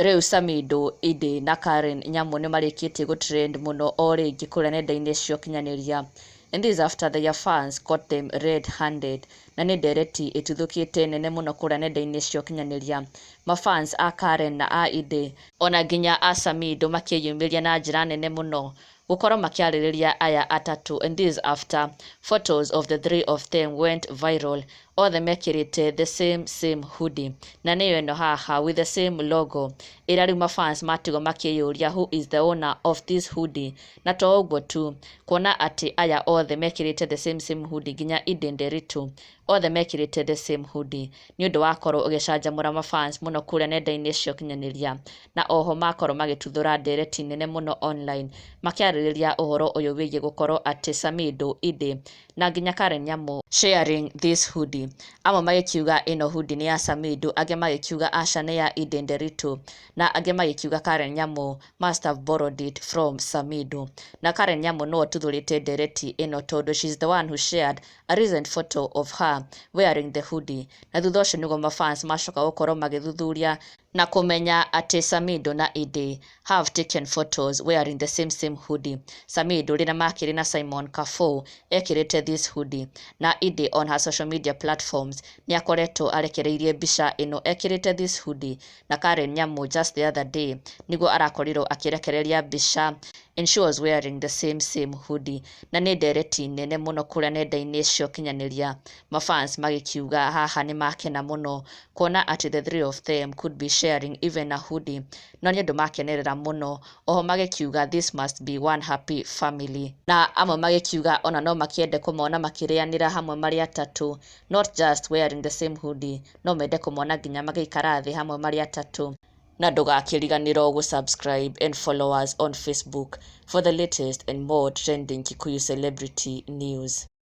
Rĩu Samidoh, Edday na Karen Nyamu nĩmarĩkĩtie gũtrend mũno o rĩngĩ kũrĩa nenda-inĩ cia ũkinyanĩria. And this after their fans caught them red-handed. Na nĩ ndereti ĩtuthũkĩte nene mũno kũrĩa nenda-inĩ cia ũkinyanĩria. Mafans a Karen na a Edday ona nginya a Samidoh makĩyumĩria na njĩra nene mũno gũkorwo makĩarĩrĩria aya atatũ. And this after photos of the three of them went viral. Othe mekĩrĩte the same hoodie na nĩyo ĩno haha with the same logo. Ĩrĩa rĩu mafans matigwo makĩyũria who is the owner of this hoodie. Na to ũguo tu, kuona atĩ aya othe mekĩrĩte the same hoodie, nginya Edday Nderitu othe mekĩrĩte the same hoodie, nĩ ũndũ wakorwo ũgĩcanjamũra mafans mũno kũrĩa nenda-inĩ cia ũkinyanĩria. Na oho makorwo magĩtuthũra ndereti nene mũno online makĩarĩrĩria ũhoro ũyũ wĩgiĩ gũkorwo atĩ Samidoh, Edday na nginya Karen Nyamu sharing this hoodie. Amwe magĩkiuga ĩno hoodie nĩ ya Samidoh, angĩ magĩkiuga aca nĩ ya Edday Nderitu, na angĩ magĩkiuga Karen Nyamu must have borrowed it from Samidoh. Na Karen Nyamu no tuthũrĩte ndereti ĩno tondũ she's the one who shared a recent photo of her wearing the hoodie. Na thutha ũcio nĩguo mafans macoka gũkorwo magĩthuthuria na kũmenya atĩ Samidoh na Edday have taken photos wearing the same hoodie. Samidoh rĩrĩa makĩrĩ na Simon Kafou ekĩrĩte this hoodie, na Edday on her social media platforms nĩ akoretwo arekereirie mbica ĩno ekĩrĩte this hoodie. Na Karen Nyamu just the other day nĩguo arakorirwo akĩrekereria mbica and she was wearing the same hoodie. Na nĩ ndereti nene mũno kũrĩa nenda-inĩ cia ũkinyanĩria, mafans magĩkiuga haha nĩ makena mũno kuona atĩ the three of them could be sharing even a hoodie. No nĩ ũndũ makenerera mũno, oho magĩkiuga this must be one happy family. Na amwe magĩkiuga ona no makĩende kũmona makĩrĩanĩra hamwe marĩ atatũ, not just wearing the same hoodie, no mende kũmona nginya magĩikara thĩ hamwe marĩ atatũ. Na ndũgakĩriganĩrwo gũ-subscribe and follow us on Facebook for the latest and more trending Kikuyu celebrity news.